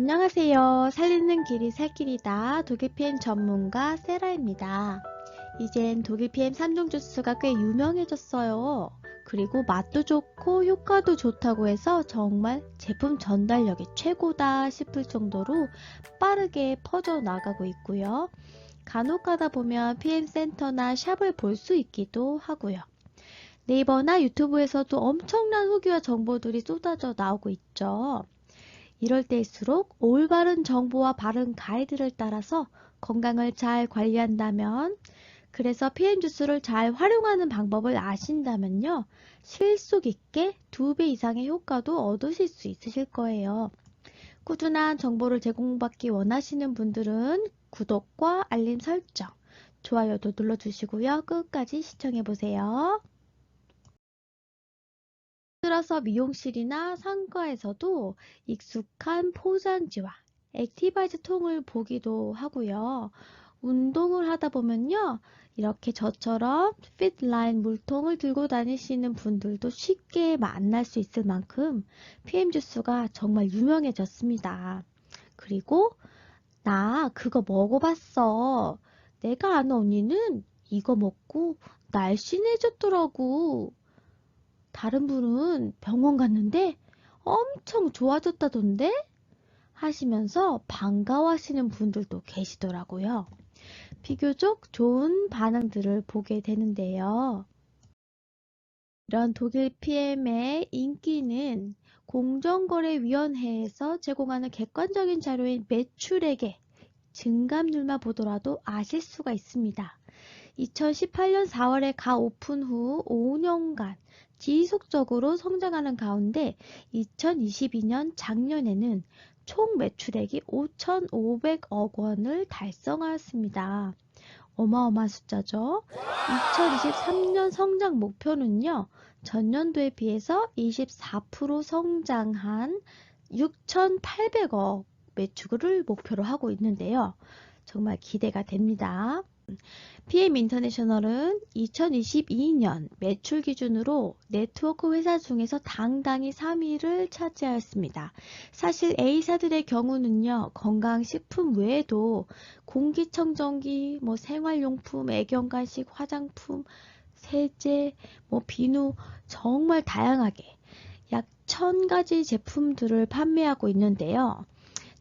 안녕하세요. 살리는 길이 살길이다. 독일 PM 전문가 세라입니다. 이젠 독일 PM 3종 주스가 꽤 유명해졌어요. 그리고 맛도 좋고 효과도 좋다고 해서 정말 제품 전달력이 최고다 싶을 정도로 빠르게 퍼져나가고 있고요. 간혹 가다 보면 PM 센터나 샵을 볼 수 있기도 하고요. 네이버나 유튜브에서도 엄청난 후기와 정보들이 쏟아져 나오고 있죠. 이럴 때일수록 올바른 정보와 바른 가이드를 따라서 건강을 잘 관리한다면, 그래서 PM 주스를 잘 활용하는 방법을 아신다면요, 실속 있게 2배 이상의 효과도 얻으실 수 있으실 거예요. 꾸준한 정보를 제공받기 원하시는 분들은 구독과 알림 설정, 좋아요도 눌러주시고요. 끝까지 시청해보세요. 들어서 미용실이나 상가에서도 익숙한 포장지와 액티바이즈 통을 보기도 하고요. 운동을 하다 보면요, 이렇게 저처럼 핏라인 물통을 들고 다니시는 분들도 쉽게 만날 수 있을 만큼 PM 주스가 정말 유명해졌습니다. 그리고 나 그거 먹어봤어. 내가 아는 언니는 이거 먹고 날씬해졌더라고. 다른 분은 병원 갔는데 엄청 좋아졌다던데? 하시면서 반가워하시는 분들도 계시더라고요. 비교적 좋은 반응들을 보게 되는데요. 이런 독일 PM의 인기는 공정거래위원회에서 제공하는 객관적인 자료인 매출액의 증감률만 보더라도 아실 수가 있습니다. 2018년 4월에 가 오픈 후 5년간 지속적으로 성장하는 가운데 2022년 작년에는 총 매출액이 5,500억 원을 달성하였습니다. 어마어마한 숫자죠. 2023년 성장 목표는요, 전년도에 비해서 24% 성장한 6,800억 매출을 목표로 하고 있는데요. 정말 기대가 됩니다. PM 인터내셔널은 2022년 매출 기준으로 네트워크 회사 중에서 당당히 3위를 차지하였습니다. 사실 A사들의 경우는요, 건강식품 외에도 공기청정기, 생활용품, 애견간식, 화장품, 세제, 비누, 정말 다양하게 약 1000가지 제품들을 판매하고 있는데요.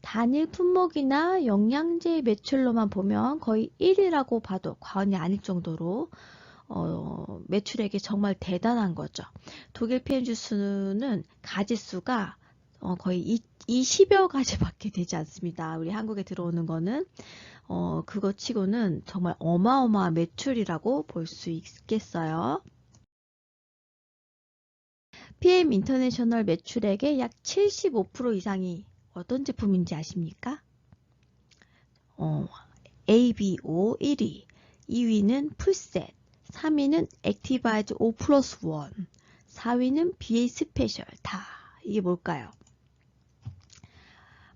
단일 품목이나 영양제 매출로만 보면 거의 1위라고 봐도 과언이 아닐 정도로 매출액이 정말 대단한 거죠. 독일 PM 주스는 가지수가 거의 20여 가지밖에 되지 않습니다. 우리 한국에 들어오는 거는 그거 치고는 정말 어마어마한 매출이라고 볼 수 있겠어요. PM 인터내셔널 매출액의 약 75% 이상이 어떤 제품인지 아십니까? ABO 1위, 2위는 풀셋, 3위는 액티바이즈 5 플러스 1, 4위는 BA 스페셜. 다 이게 뭘까요?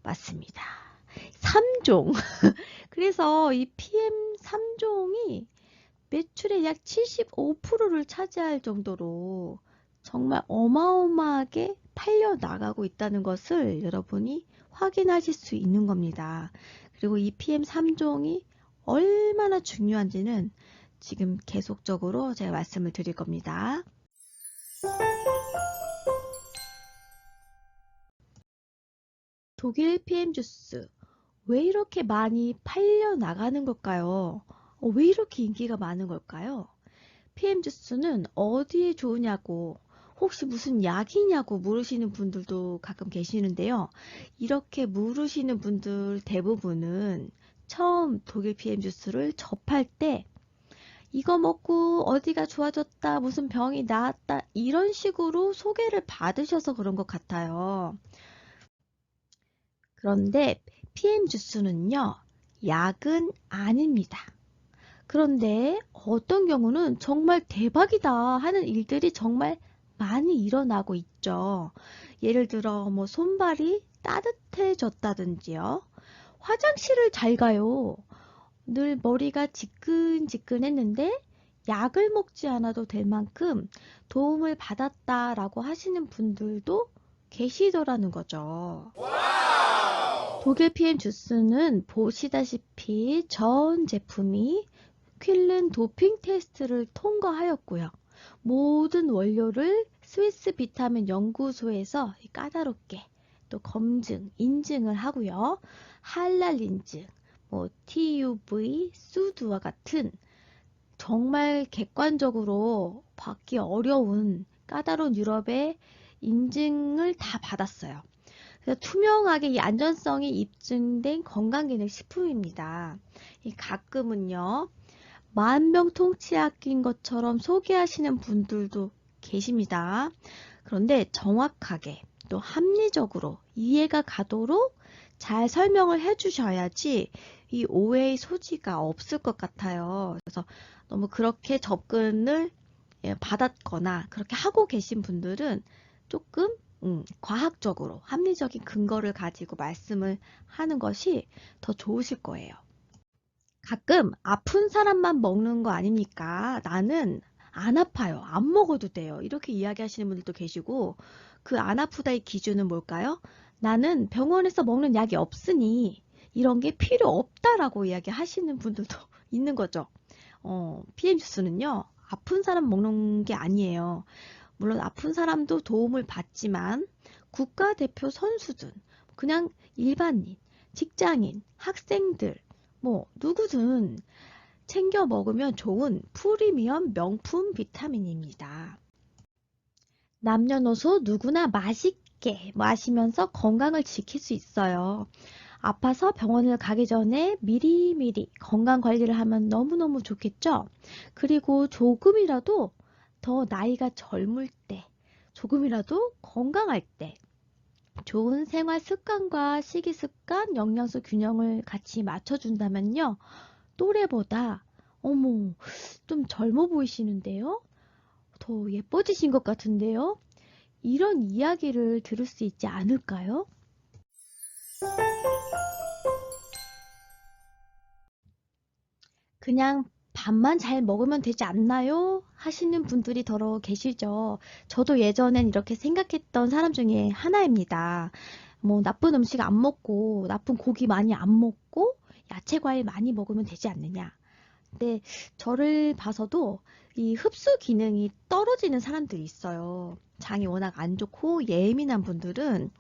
맞습니다. 3종. 그래서 이 PM 3종이 매출의 약 75%를 차지할 정도로 정말 어마어마하게 팔려 나가고 있다는 것을 여러분이 확인하실 수 있는 겁니다. 그리고 이 PM 3종이 얼마나 중요한지는 지금 계속적으로 제가 말씀을 드릴 겁니다. 독일 PM 주스 왜 이렇게 많이 팔려 나가는 걸까요? 왜 이렇게 인기가 많은 걸까요? PM 주스는 어디에 좋으냐고, 혹시 무슨 약이냐고 물으시는 분들도 가끔 계시는데요. 이렇게 물으시는 분들 대부분은 처음 독일 PM 주스를 접할 때 이거 먹고 어디가 좋아졌다, 무슨 병이 나았다, 이런 식으로 소개를 받으셔서 그런 것 같아요. 그런데 PM 주스는요, 약은 아닙니다. 그런데 어떤 경우는 정말 대박이다 하는 일들이 정말 많이 일어나고 있죠. 예를 들어 손발이 따뜻해졌다든지요. 화장실을 잘 가요. 늘 머리가 지끈지끈했는데 약을 먹지 않아도 될 만큼 도움을 받았다라고 하시는 분들도 계시더라는 거죠. 독일 PM 주스는 보시다시피 전 제품이 퀼른 도핑 테스트를 통과하였고요. 모든 원료를 스위스 비타민 연구소에서 까다롭게 또 검증, 인증을 하고요. 할랄 인증, TUV, 수두와 같은 정말 객관적으로 받기 어려운 까다로운 유럽의 인증을 다 받았어요. 그래서 투명하게 이 안전성이 입증된 건강기능식품입니다. 가끔은요, 만병통치약인 것처럼 소개하시는 분들도 계십니다. 그런데 정확하게 또 합리적으로 이해가 가도록 잘 설명을 해주셔야지 이 오해의 소지가 없을 것 같아요. 그래서 너무 그렇게 접근을 받았거나 그렇게 하고 계신 분들은 조금 과학적으로 합리적인 근거를 가지고 말씀을 하는 것이 더 좋으실 거예요. 가끔 아픈 사람만 먹는 거 아닙니까? 나는 안 아파요. 안 먹어도 돼요. 이렇게 이야기하시는 분들도 계시고 그 안 아프다의 기준은 뭘까요? 나는 병원에서 먹는 약이 없으니 이런 게 필요 없다라고 이야기하시는 분들도 있는 거죠. PM 주스는요. 아픈 사람 먹는 게 아니에요. 물론 아픈 사람도 도움을 받지만 국가대표 선수든 그냥 일반인, 직장인, 학생들 누구든 챙겨 먹으면 좋은 프리미엄 명품 비타민입니다. 남녀노소 누구나 맛있게 마시면서 건강을 지킬 수 있어요. 아파서 병원을 가기 전에 미리미리 건강 관리를 하면 너무너무 좋겠죠? 그리고 조금이라도 더 나이가 젊을 때, 조금이라도 건강할 때, 좋은 생활 습관과 식이 습관, 영양소 균형을 같이 맞춰준다면요. 또래보다, 어머, 좀 젊어 보이시는데요? 더 예뻐지신 것 같은데요? 이런 이야기를 들을 수 있지 않을까요? 그냥 밥만 잘 먹으면 되지 않나요? 하시는 분들이 더러 계시죠. 저도 예전엔 이렇게 생각했던 사람 중에 하나입니다. 나쁜 음식 안 먹고, 나쁜 고기 많이 안 먹고, 야채 과일 많이 먹으면 되지 않느냐. 근데 저를 봐서도 이 흡수 기능이 떨어지는 사람들이 있어요. 장이 워낙 안 좋고 예민한 분들은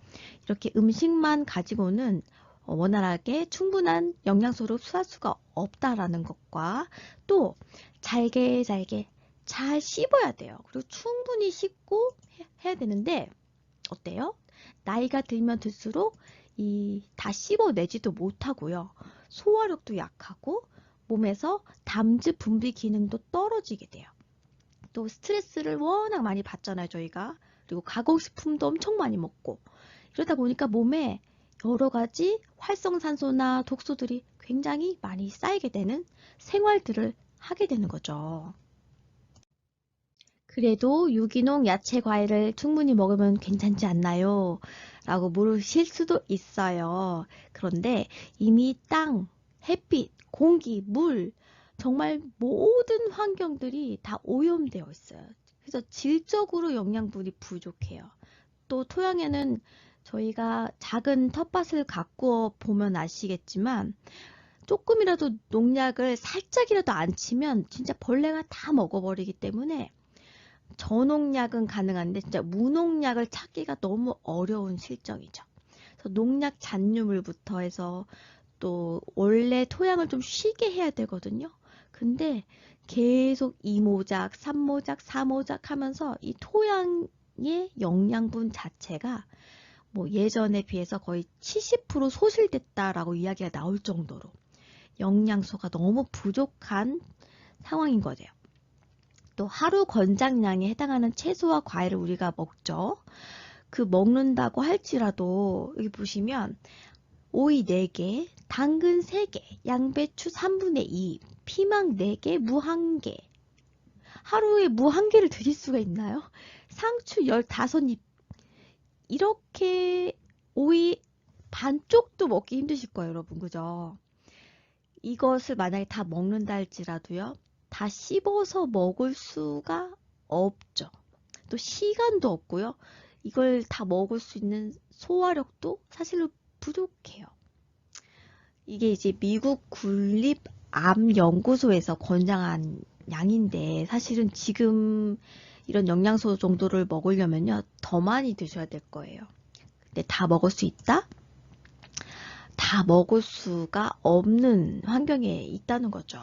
이렇게 음식만 가지고는 원활하게 충분한 영양소를 흡수할 수가 없다라는 것과 또 잘게 잘게 잘 씹어야 돼요. 그리고 충분히 씹고 해야 되는데 어때요? 나이가 들면 들수록 이 다 씹어내지도 못하고요. 소화력도 약하고 몸에서 담즙 분비 기능도 떨어지게 돼요. 또 스트레스를 워낙 많이 받잖아요, 저희가. 그리고 가공식품도 엄청 많이 먹고 이러다 보니까 몸에 여러 가지 활성산소나 독소들이 굉장히 많이 쌓이게 되는 생활들을 하게 되는 거죠. 그래도 유기농 야채 과일을 충분히 먹으면 괜찮지 않나요? 라고 물으실 수도 있어요. 그런데 이미 땅, 햇빛, 공기, 물, 정말 모든 환경들이 다 오염되어 있어요. 그래서 질적으로 영양분이 부족해요. 또 토양에는 저희가 작은 텃밭을 가꾸어 보면 아시겠지만 조금이라도 농약을 살짝이라도 안 치면 진짜 벌레가 다 먹어버리기 때문에 저농약은 가능한데 진짜 무농약을 찾기가 너무 어려운 실정이죠. 그래서 농약 잔류물부터 해서 또 원래 토양을 좀 쉬게 해야 되거든요. 근데 계속 2모작, 3모작, 4모작 하면서 이 토양의 영양분 자체가 예전에 비해서 거의 70% 소실됐다라고 이야기가 나올 정도로 영양소가 너무 부족한 상황인 거죠. 또 하루 권장량에 해당하는 채소와 과일을 우리가 먹죠. 그 먹는다고 할지라도 여기 보시면 오이 4개, 당근 3개, 양배추 3분의 2, 피망 4개, 무 1개. 하루에 무 1개를 드실 수가 있나요? 상추 15입. 이렇게 오이 반쪽도 먹기 힘드실 거예요, 여러분. 그죠? 이것을 만약에 다 먹는다 할지라도요. 다 씹어서 먹을 수가 없죠. 또 시간도 없고요. 이걸 다 먹을 수 있는 소화력도 사실은 부족해요. 이게 이제 미국 국립암연구소에서 권장한 양인데 사실은 지금 이런 영양소 정도를 먹으려면요 더 많이 드셔야 될 거예요. 근데 다 먹을 수 있다? 다 먹을 수가 없는 환경에 있다는 거죠.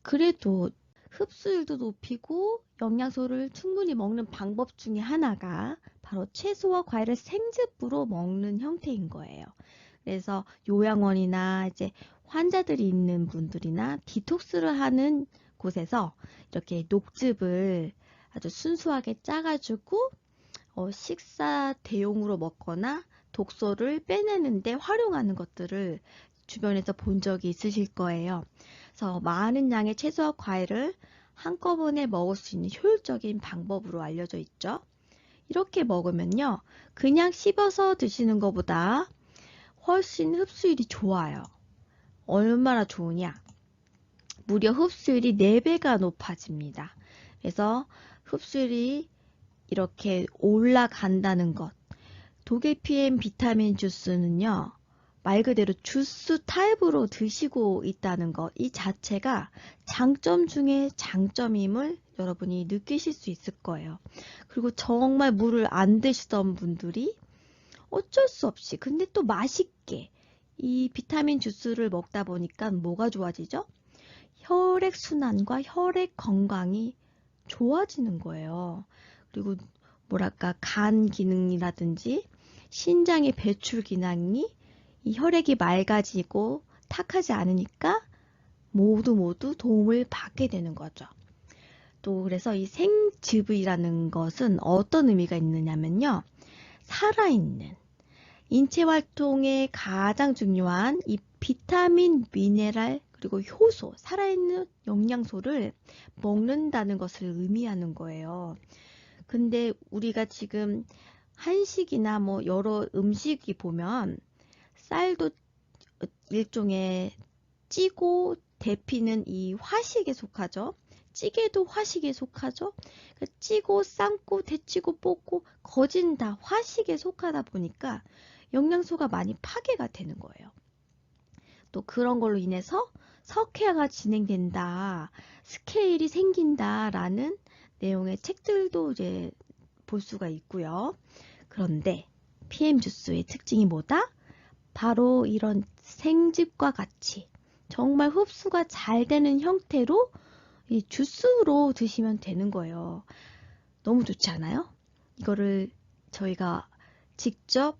그래도 흡수율도 높이고 영양소를 충분히 먹는 방법 중에 하나가 바로 채소와 과일을 생즙으로 먹는 형태인 거예요. 그래서 요양원이나 이제 환자들이 있는 분들이나 디톡스를 하는 곳에서 이렇게 녹즙을 아주 순수하게 짜가지고 식사 대용으로 먹거나 독소를 빼내는데 활용하는 것들을 주변에서 본 적이 있으실 거예요. 그래서 많은 양의 채소와 과일을 한꺼번에 먹을 수 있는 효율적인 방법으로 알려져 있죠. 이렇게 먹으면요, 그냥 씹어서 드시는 것보다 훨씬 흡수율이 좋아요. 얼마나 좋으냐? 무려 흡수율이 4배가 높아집니다. 그래서 흡수율이 이렇게 올라간다는 것. 도계피엔 비타민 주스는요, 말 그대로 주스 타입으로 드시고 있다는 것, 이 자체가 장점 중에 장점임을 여러분이 느끼실 수 있을 거예요. 그리고 정말 물을 안 드시던 분들이 어쩔 수 없이, 근데 또 맛있게 이 비타민 주스를 먹다 보니까 뭐가 좋아지죠? 혈액순환과 혈액 건강이 좋아지는 거예요. 그리고 뭐랄까 간 기능이라든지 신장의 배출 기능이 이 혈액이 맑아지고 탁하지 않으니까 모두 도움을 받게 되는 거죠. 또 그래서 이 생즙이라는 것은 어떤 의미가 있느냐면요. 살아있는 인체 활동에 가장 중요한 이 비타민, 미네랄, 그리고 효소, 살아있는 영양소를 먹는다는 것을 의미하는 거예요. 근데 우리가 지금 한식이나 뭐 여러 음식이 보면 쌀도 일종의 찌고 데피는 이 화식에 속하죠. 찌개도 화식에 속하죠. 찌고 삶고 데치고 볶고 거진 다 화식에 속하다 보니까 영양소가 많이 파괴가 되는 거예요. 또 그런 걸로 인해서 석회화가 진행된다, 스케일이 생긴다라는 내용의 책들도 이제 볼 수가 있고요. 그런데 PM 주스의 특징이 뭐다? 바로 이런 생즙과 같이 정말 흡수가 잘 되는 형태로 이 주스로 드시면 되는 거예요. 너무 좋지 않아요? 이거를 저희가 직접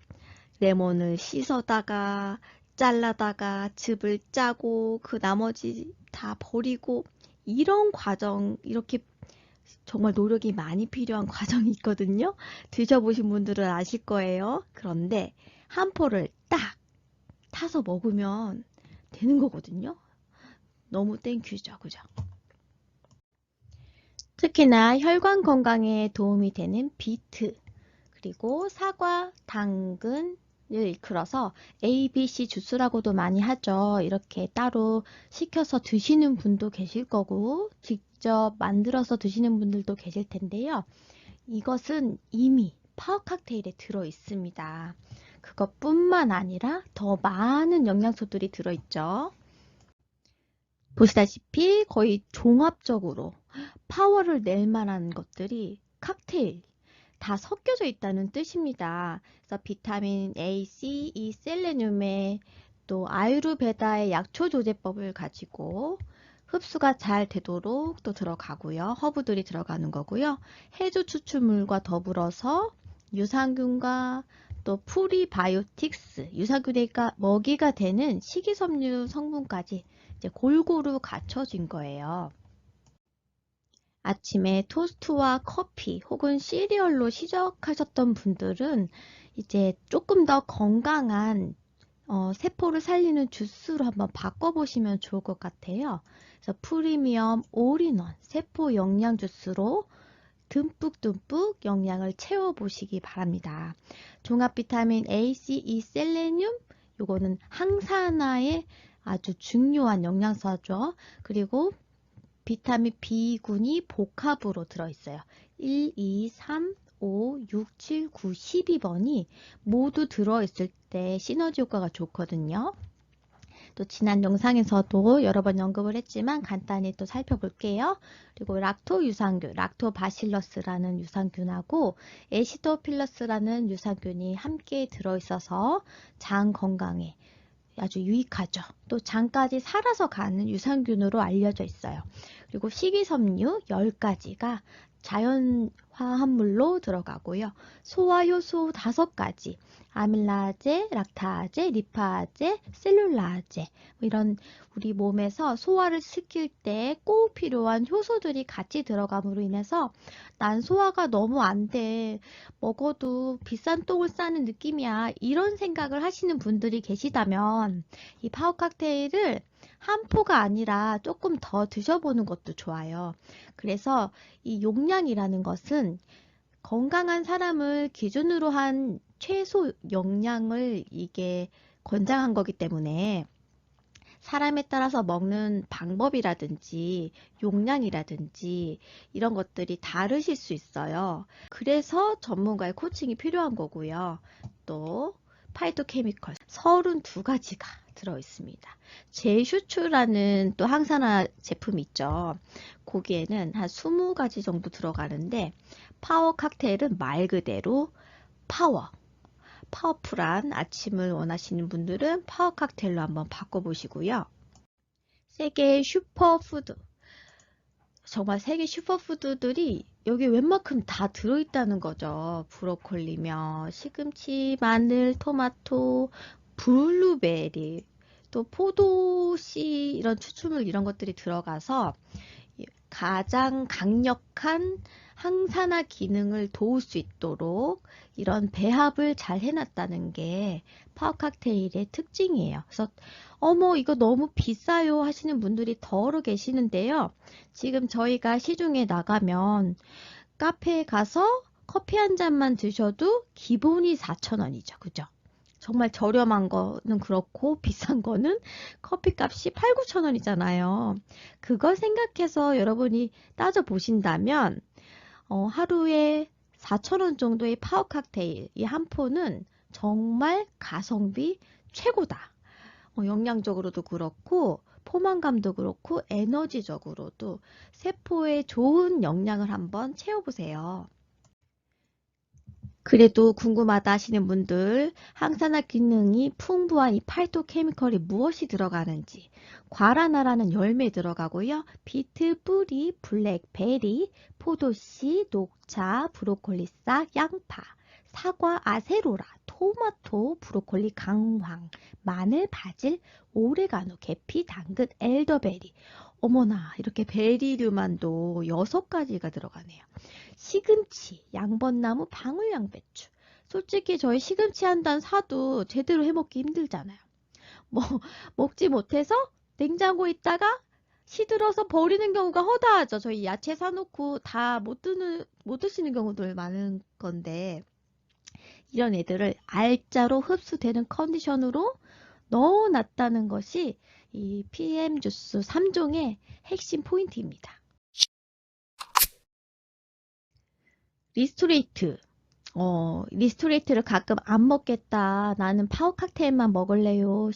레몬을 씻어다가 잘라다가 즙을 짜고 그 나머지 다 버리고 이런 과정, 이렇게 정말 노력이 많이 필요한 과정이 있거든요. 드셔보신 분들은 아실 거예요. 그런데 한 포를 딱 타서 먹으면 되는 거거든요. 너무 땡큐죠, 그죠? 특히나 혈관 건강에 도움이 되는 비트, 그리고 사과, 당근을 일컬어서 ABC 주스라고도 많이 하죠. 이렇게 따로 시켜서 드시는 분도 계실 거고 직접 만들어서 드시는 분들도 계실 텐데요. 이것은 이미 파워 칵테일에 들어 있습니다. 그것뿐만 아니라 더 많은 영양소들이 들어있죠. 보시다시피 거의 종합적으로 파워를 낼 만한 것들이 칵테일 다 섞여져 있다는 뜻입니다. 그래서 비타민 A, C, E, 셀레늄에 또 아유르베다의 약초 조제법을 가지고 흡수가 잘 되도록 또 들어가고요. 허브들이 들어가는 거고요. 해조 추출물과 더불어서 유산균과 또 프리바이오틱스, 유산균가 먹이가 되는 식이섬유 성분까지 이제 골고루 갖춰진 거예요. 아침에 토스트와 커피 혹은 시리얼로 시작하셨던 분들은 이제 조금 더 건강한 세포를 살리는 주스로 한번 바꿔보시면 좋을 것 같아요. 그래서 프리미엄 올인원 세포 영양 주스로 듬뿍듬뿍 영양을 채워보시기 바랍니다. 종합 비타민 A, C, E, 셀레늄 요거는 항산화에 아주 중요한 영양소죠. 그리고 비타민 B군이 복합으로 들어있어요. 1, 2, 3, 5, 6, 7, 9, 12번이 모두 들어있을 때 시너지 효과가 좋거든요. 또 지난 영상에서도 여러 번 언급을 했지만 간단히 또 살펴볼게요. 그리고 락토 유산균, 락토바실러스라는 유산균하고 에시도필러스라는 유산균이 함께 들어있어서 장 건강에 아주 유익하죠. 또 장까지 살아서 가는 유산균으로 알려져 있어요. 그리고 식이섬유 10가지가 자연화합물로 들어가고요. 소화효소 5가지, 아밀라제, 락타제, 리파제, 셀룰라제 이런 우리 몸에서 소화를 시킬 때 꼭 필요한 효소들이 같이 들어감으로 인해서 난 소화가 너무 안 돼. 먹어도 비싼 똥을 싸는 느낌이야. 이런 생각을 하시는 분들이 계시다면 이 파워 칵테일을 한 포가 아니라 조금 더 드셔보는 것도 좋아요. 그래서 이 용량이라는 것은 건강한 사람을 기준으로 한 최소 용량을 이게 권장한 거기 때문에 사람에 따라서 먹는 방법이라든지 용량이라든지 이런 것들이 다르실 수 있어요. 그래서 전문가의 코칭이 필요한 거고요. 또 파이토케미컬 32가지가 들어있습니다. 제슈추라는 또 항산화 제품이 있죠. 거기에는 한 20가지 정도 들어가는데 파워 칵테일은 말 그대로 파워풀한 아침을 원하시는 분들은 파워 칵테일로 한번 바꿔보시고요. 세계의 슈퍼푸드, 정말 세계 슈퍼푸드들이 여기 웬만큼 다 들어있다는 거죠. 브로콜리며 시금치, 마늘, 토마토, 블루베리, 또 포도씨 이런 추출물 이런 것들이 들어가서 가장 강력한 항산화 기능을 도울 수 있도록 이런 배합을 잘 해놨다는 게 파워 칵테일의 특징이에요. 그래서 어머 이거 너무 비싸요 하시는 분들이 더러 계시는데요. 지금 저희가 시중에 나가면 카페에 가서 커피 한 잔만 드셔도 기본이 4,000원이죠. 그죠? 정말 저렴한 거는 그렇고 비싼 거는 커피값이 8, 9,000원이잖아요. 그걸 생각해서 여러분이 따져보신다면 하루에 4,000원 정도의 파워 칵테일 이 한 포는 정말 가성비 최고다. 영양적으로도 그렇고 포만감도 그렇고 에너지적으로도 세포에 좋은 영양을 한번 채워보세요. 그래도 궁금하다 하시는 분들 항산화 기능이 풍부한 이 파이토케미컬이 무엇이 들어가는지 과라나라는 열매 들어가고요. 비트, 뿌리, 블랙베리, 포도씨, 녹차, 브로콜리 싹, 양파, 사과, 아세로라, 토마토, 브로콜리, 강황, 마늘, 바질, 오레가노, 계피, 당근, 엘더베리. 어머나 이렇게 베리류만도 6가지가 들어가네요. 시금치, 양번나무, 방울양배추. 솔직히 저희 시금치 한 단 사도 제대로 해먹기 힘들잖아요. 뭐 먹지 못해서 냉장고에 있다가 시들어서 버리는 경우가 허다하죠. 저희 야채 사놓고 다 못 드시는 경우들 많은 건데 이런 애들을 알짜로 흡수되는 컨디션으로 넣어놨다는 것이 이 PM 주스 3종의 핵심 포인트입니다. 리스토레이트. 리스토레이트를 가끔 안 먹겠다. 나는 파워 칵테일만 먹을래요.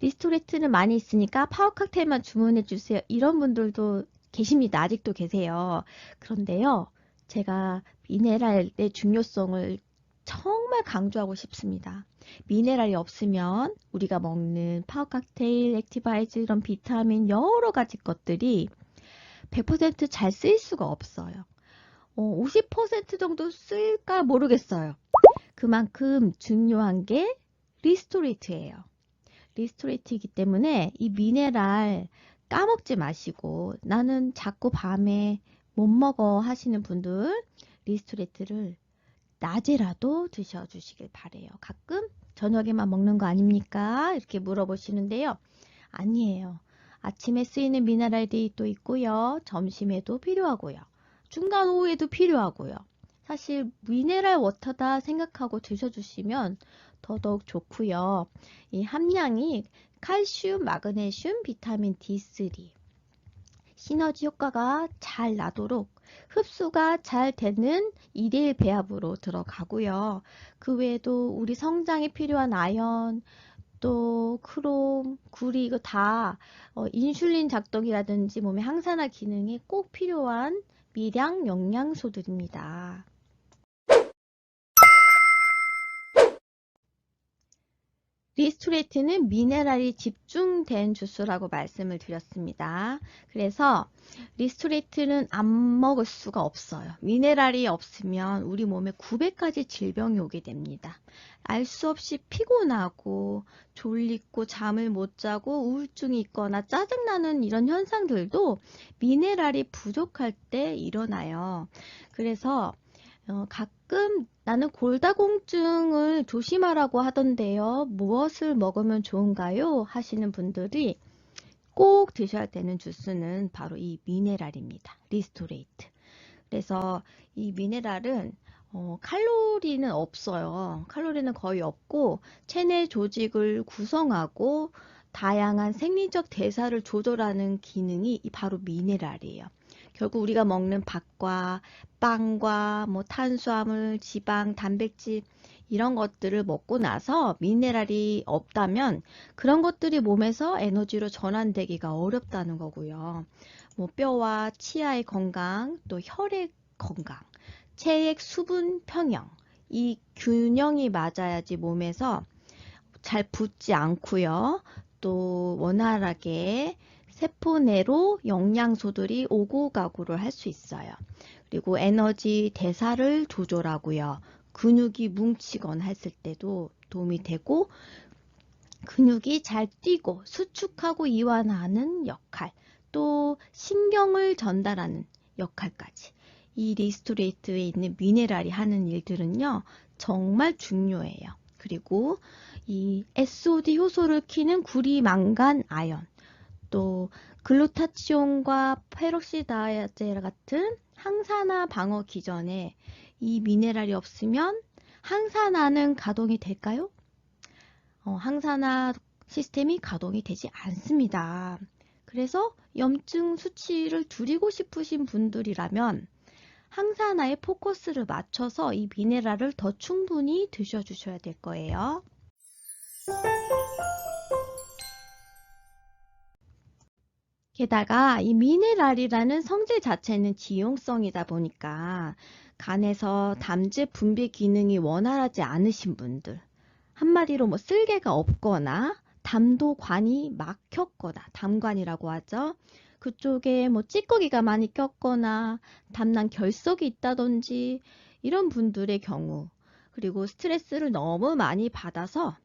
리스토레이트는 많이 있으니까 파워 칵테일만 주문해 주세요. 이런 분들도 계십니다. 아직도 계세요. 그런데요, 제가 미네랄의 중요성을 정말 강조하고 싶습니다. 미네랄이 없으면 우리가 먹는 파워 칵테일, 액티바이즈 이런 비타민 여러 가지 것들이 100% 잘 쓰일 수가 없어요. 50% 정도 쓸까 모르겠어요. 그만큼 중요한 게 리스토레이트예요. 리스토레이트이기 때문에 이 미네랄 까먹지 마시고 나는 자꾸 밤에 못 먹어 하시는 분들 리스토레이트를 낮에라도 드셔주시길 바래요. 가끔 저녁에만 먹는 거 아닙니까? 이렇게 물어보시는데요. 아니에요. 아침에 쓰이는 미네랄이 또 있고요. 점심에도 필요하고요. 중간 오후에도 필요하고요. 사실 미네랄 워터다 생각하고 드셔주시면 더더욱 좋고요. 이 함량이 칼슘, 마그네슘, 비타민 D3 시너지 효과가 잘 나도록 흡수가 잘 되는 2대1 배합으로 들어가고요. 그 외에도 우리 성장에 필요한 아연, 또 크롬, 구리 이거 다 인슐린 작동이라든지 몸의 항산화 기능에 꼭 필요한 미량 영양소들입니다. 리스토레이트는 미네랄이 집중된 주스라고 말씀을 드렸습니다. 그래서 리스토레이트는 안 먹을 수가 없어요. 미네랄이 없으면 우리 몸에 900가지 질병이 오게 됩니다. 알 수 없이 피곤하고 졸리고 잠을 못 자고 우울증이 있거나 짜증나는 이런 현상들도 미네랄이 부족할 때 일어나요. 그래서 가끔 나는 골다공증을 조심하라고 하던데요. 무엇을 먹으면 좋은가요? 하시는 분들이 꼭 드셔야 되는 주스는 바로 이 미네랄입니다. 리스토레이트. 그래서 이 미네랄은 칼로리는 없어요. 칼로리는 거의 없고 체내 조직을 구성하고 다양한 생리적 대사를 조절하는 기능이 바로 미네랄이에요. 결국 우리가 먹는 밥과 빵과 뭐 탄수화물, 지방, 단백질 이런 것들을 먹고 나서 미네랄이 없다면 그런 것들이 몸에서 에너지로 전환되기가 어렵다는 거고요. 뭐 뼈와 치아의 건강, 또 혈액 건강, 체액 수분 평형, 이 균형이 맞아야지 몸에서 잘 붙지 않고요. 또 원활하게 세포 내로 영양소들이 오고 가고를 할 수 있어요. 그리고 에너지 대사를 조절하고요. 근육이 뭉치거나 했을 때도 도움이 되고 근육이 잘 뛰고 수축하고 이완하는 역할, 또 신경을 전달하는 역할까지 이 리스토레이트에 있는 미네랄이 하는 일들은요 정말 중요해요. 그리고 이 SOD 효소를 키는 구리, 망간, 아연, 또 글루타치온과 페록시다제 같은 항산화 방어 기전에 이 미네랄이 없으면 항산화는 가동이 될까요? 항산화 시스템이 가동이 되지 않습니다. 그래서 염증 수치를 줄이고 싶으신 분들이라면 항산화에 포커스를 맞춰서 이 미네랄을 더 충분히 드셔주셔야 될 거예요. 게다가 이 미네랄이라는 성질 자체는 지용성이다 보니까 간에서 담즙 분비 기능이 원활하지 않으신 분들, 한마디로 뭐 쓸개가 없거나 담도관이 막혔거나 담관이라고 하죠. 그쪽에 뭐 찌꺼기가 많이 꼈거나 담낭 결석이 있다든지 이런 분들의 경우, 그리고 스트레스를 너무 많이 받아서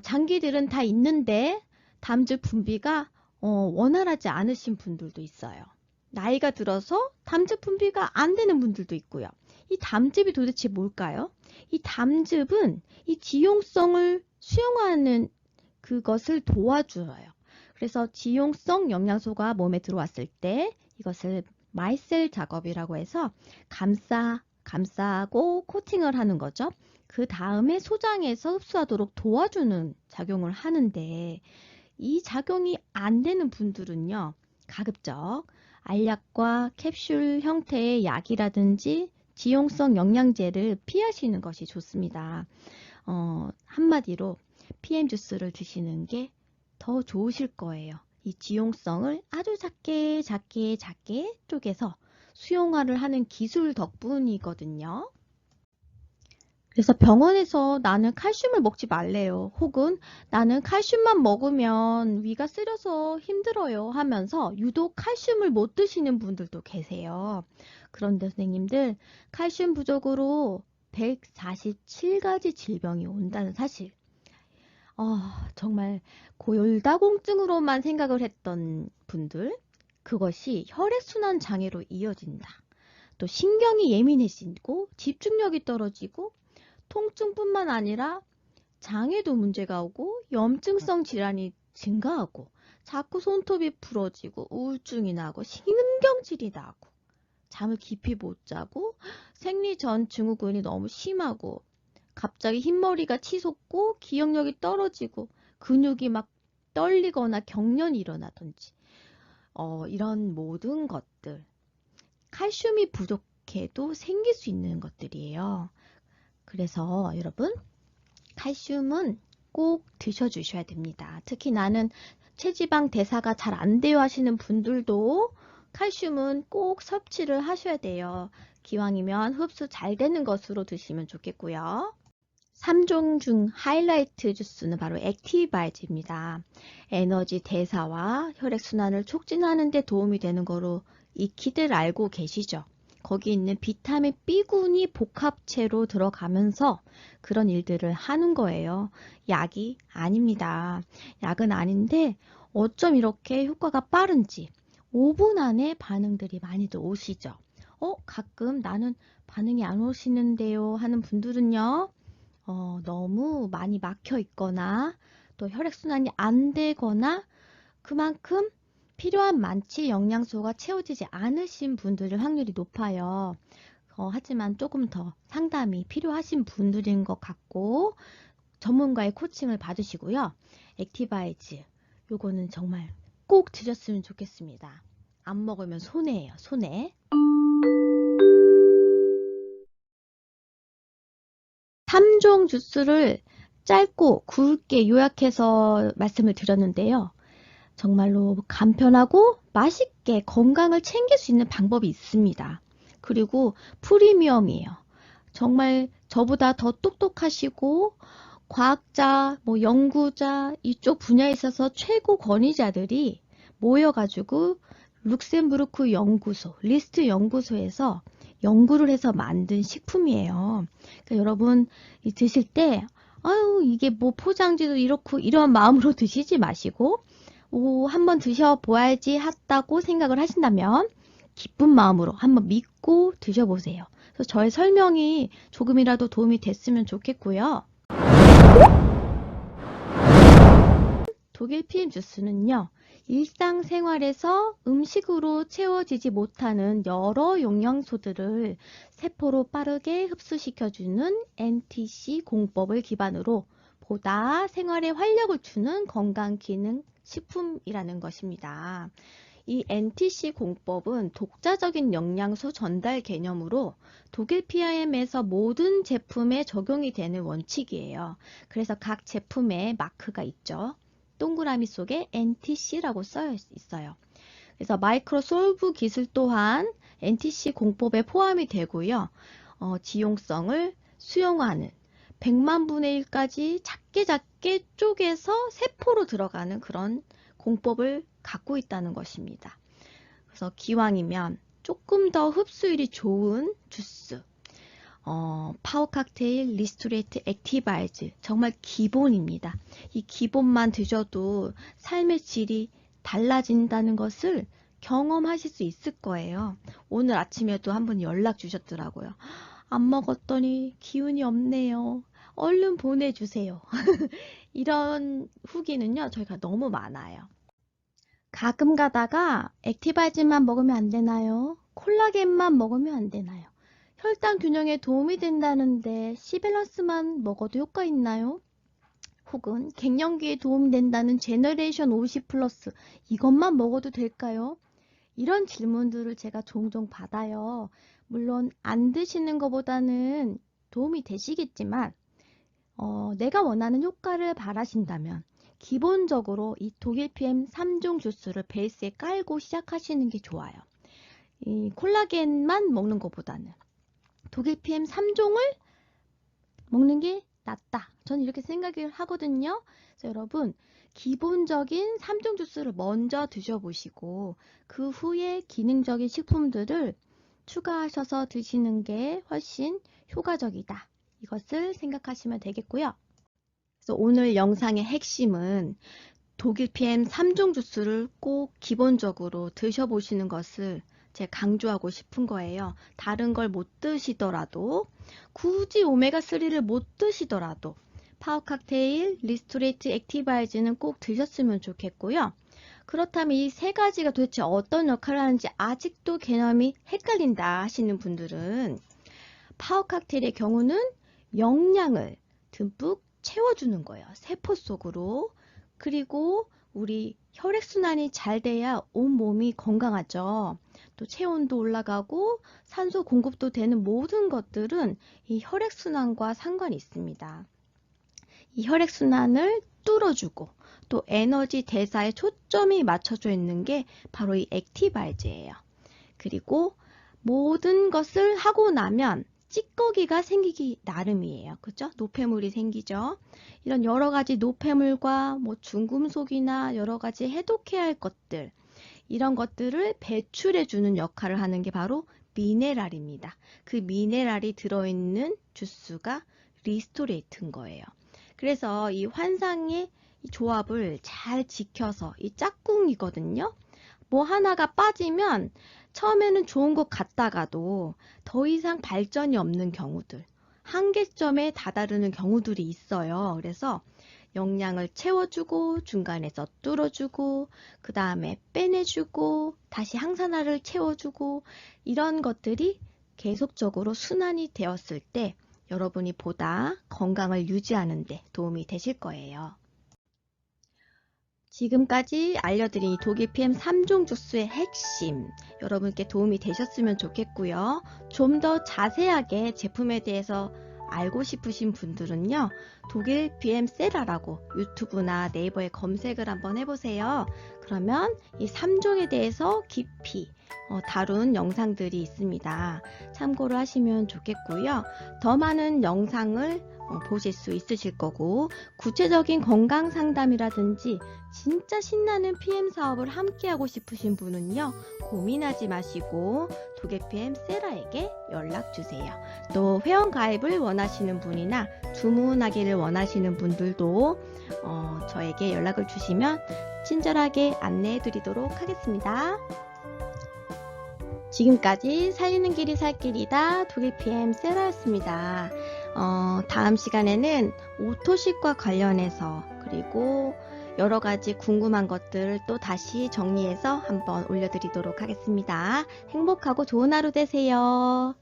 장기들은 다 있는데 담즙 분비가 원활하지 않으신 분들도 있어요. 나이가 들어서 담즙 분비가 안 되는 분들도 있고요. 이 담즙이 도대체 뭘까요? 이 담즙은 이 지용성을 수용하는 그것을 도와줘요. 그래서 지용성 영양소가 몸에 들어왔을 때 이것을 마이셀 작업이라고 해서 감싸고 코팅을 하는 거죠. 그 다음에 소장해서 흡수하도록 도와주는 작용을 하는데 이 작용이 안 되는 분들은요, 가급적 알약과 캡슐 형태의 약이라든지 지용성 영양제를 피하시는 것이 좋습니다. 한마디로 PM 주스를 드시는 게 더 좋으실 거예요. 이 지용성을 아주 작게 쪼개서 수용화를 하는 기술 덕분이거든요. 그래서 병원에서 나는 칼슘을 먹지 말래요. 혹은 나는 칼슘만 먹으면 위가 쓰려서 힘들어요 하면서 유독 칼슘을 못 드시는 분들도 계세요. 그런데 선생님들, 칼슘 부족으로 147가지 질병이 온다는 사실. 정말 골다공증으로만 생각을 했던 분들, 그것이 혈액순환 장애로 이어진다. 또 신경이 예민해지고 집중력이 떨어지고 통증뿐만 아니라 장에도 문제가 오고 염증성 질환이 증가하고 자꾸 손톱이 부러지고 우울증이 나고 신경질이 나고 잠을 깊이 못 자고 생리 전 증후군이 너무 심하고 갑자기 흰머리가 치솟고 기억력이 떨어지고 근육이 막 떨리거나 경련이 일어나든지 이런 모든 것들, 칼슘이 부족해도 생길 수 있는 것들이에요. 그래서 여러분, 칼슘은 꼭 드셔주셔야 됩니다. 특히 나는 체지방 대사가 잘 안 돼요 하시는 분들도 칼슘은 꼭 섭취를 하셔야 돼요. 기왕이면 흡수 잘 되는 것으로 드시면 좋겠고요. 3종 중 하이라이트 주스는 바로 액티바이즈입니다. 에너지 대사와 혈액순환을 촉진하는 데 도움이 되는 거로 익히들 알고 계시죠? 거기 있는 비타민 B군이 복합체로 들어가면서 그런 일들을 하는 거예요. 약이 아닙니다. 약은 아닌데 어쩜 이렇게 효과가 빠른지 5분 안에 반응들이 많이들 오시죠. 가끔 나는 반응이 안 오시는데요 하는 분들은요. 너무 많이 막혀 있거나 또 혈액순환이 안 되거나 그만큼 필요한 많지 영양소가 채워지지 않으신 분들일 확률이 높아요. 하지만 조금 더 상담이 필요하신 분들인 것 같고 전문가의 코칭을 받으시고요. 액티바이즈 요거는 정말 꼭 드셨으면 좋겠습니다. 안 먹으면 손해예요. 손해. 3종 주스를 짧고 굵게 요약해서 말씀을 드렸는데요. 정말로 간편하고 맛있게 건강을 챙길 수 있는 방법이 있습니다. 그리고 프리미엄이에요. 정말 저보다 더 똑똑하시고 과학자, 연구자 이쪽 분야에 있어서 최고 권위자들이 모여가지고 룩셈부르크 연구소, 리스트 연구소에서 연구를 해서 만든 식품이에요. 그러니까 여러분 드실 때 아유 이게 포장지도 이렇고 이런 마음으로 드시지 마시고 한번 드셔보아야지 했다고 생각을 하신다면 기쁜 마음으로 한번 믿고 드셔보세요. 그래서 저의 설명이 조금이라도 도움이 됐으면 좋겠고요. 독일 PM 주스는요. 일상생활에서 음식으로 채워지지 못하는 여러 영양소들을 세포로 빠르게 흡수시켜주는 NTC 공법을 기반으로 보다 생활에 활력을 주는 건강기능 식품이라는 것입니다. 이 NTC 공법은 독자적인 영양소 전달 개념으로 독일 PIM에서 모든 제품에 적용이 되는 원칙이에요. 그래서 각 제품에 마크가 있죠. 동그라미 속에 NTC라고 써 있어요. 그래서 마이크로솔브 기술 또한 NTC 공법에 포함이 되고요. 지용성을 수용하는 100만 분의 1까지 작게 쪼개서 세포로 들어가는 그런 공법을 갖고 있다는 것입니다. 그래서 기왕이면 조금 더 흡수율이 좋은 주스, 파워 칵테일, 리스토레이트, 액티바이즈 정말 기본입니다. 이 기본만 드셔도 삶의 질이 달라진다는 것을 경험하실 수 있을 거예요. 오늘 아침에도 한 분 연락 주셨더라고요. 안 먹었더니 기운이 없네요. 얼른 보내주세요. 이런 후기는요, 저희가 너무 많아요. 가끔 가다가 액티바이즈만 먹으면 안 되나요? 콜라겐만 먹으면 안 되나요? 혈당 균형에 도움이 된다는데 C밸런스만 먹어도 효과 있나요? 혹은 갱년기에 도움이 된다는 제너레이션 50 플러스 이것만 먹어도 될까요? 이런 질문들을 제가 종종 받아요. 물론 안 드시는 것보다는 도움이 되시겠지만 내가 원하는 효과를 바라신다면 기본적으로 이 독일 PM 3종 주스를 베이스에 깔고 시작하시는 게 좋아요. 이 콜라겐만 먹는 것보다는 독일 PM 3종을 먹는 게 낫다. 저는 이렇게 생각을 하거든요. 그래서 여러분 기본적인 3종 주스를 먼저 드셔보시고 그 후에 기능적인 식품들을 추가하셔서 드시는 게 훨씬 효과적이다. 이것을 생각하시면 되겠고요. 그래서 오늘 영상의 핵심은 독일 PM 3종 주스를 꼭 기본적으로 드셔보시는 것을 제가 강조하고 싶은 거예요. 다른 걸 못 드시더라도 굳이 오메가3를 못 드시더라도 파워 칵테일, 리스토레이트, 액티바이즈는 꼭 드셨으면 좋겠고요. 그렇다면 이 세 가지가 도대체 어떤 역할을 하는지 아직도 개념이 헷갈린다 하시는 분들은 파워 칵테일의 경우는 영양을 듬뿍 채워주는 거예요. 세포 속으로. 그리고 우리 혈액순환이 잘 돼야 온 몸이 건강하죠. 또 체온도 올라가고 산소 공급도 되는 모든 것들은 이 혈액순환과 상관이 있습니다. 이 혈액순환을 뚫어주고 또 에너지 대사에 초점이 맞춰져 있는 게 바로 이 액티바이즈예요. 그리고 모든 것을 하고 나면 찌꺼기가 생기기 나름이에요. 그죠? 노폐물이 생기죠. 이런 여러 가지 노폐물과 뭐 중금속이나 여러 가지 해독해야 할 것들, 이런 것들을 배출해 주는 역할을 하는 게 바로 미네랄입니다. 그 미네랄이 들어있는 주스가 리스토레이트인 거예요. 그래서 이 환상의 조합을 잘 지켜서 이 짝꿍이거든요. 뭐 하나가 빠지면 처음에는 좋은 것 같다가도 더 이상 발전이 없는 경우들, 한계점에 다다르는 경우들이 있어요. 그래서 영양을 채워주고 중간에서 뚫어주고 그 다음에 빼내주고 다시 항산화를 채워주고 이런 것들이 계속적으로 순환이 되었을 때 여러분이 보다 건강을 유지하는 데 도움이 되실 거예요. 지금까지 알려드린 독일 PM 3종 주스의 핵심, 여러분께 도움이 되셨으면 좋겠고요. 좀 더 자세하게 제품에 대해서 알고 싶으신 분들은요, 독일 PM 세라라고 유튜브나 네이버에 검색을 한번 해보세요. 그러면 이 3종에 대해서 깊이 다룬 영상들이 있습니다. 참고를 하시면 좋겠고요. 더 많은 영상을 보실 수 있으실 거고, 구체적인 건강 상담이라든지 진짜 신나는 PM 사업을 함께 하고 싶으신 분은요, 고민하지 마시고 독일 PM 세라에게 연락 주세요. 또 회원 가입을 원하시는 분이나 주문하기를 원하시는 분들도 저에게 연락을 주시면 친절하게 안내해 드리도록 하겠습니다. 지금까지 살리는 길이 살 길이다 독일 PM 세라였습니다. 다음 시간에는 오토식과 관련해서 그리고 여러 가지 궁금한 것들을 또 다시 정리해서 한번 올려드리도록 하겠습니다. 행복하고 좋은 하루 되세요.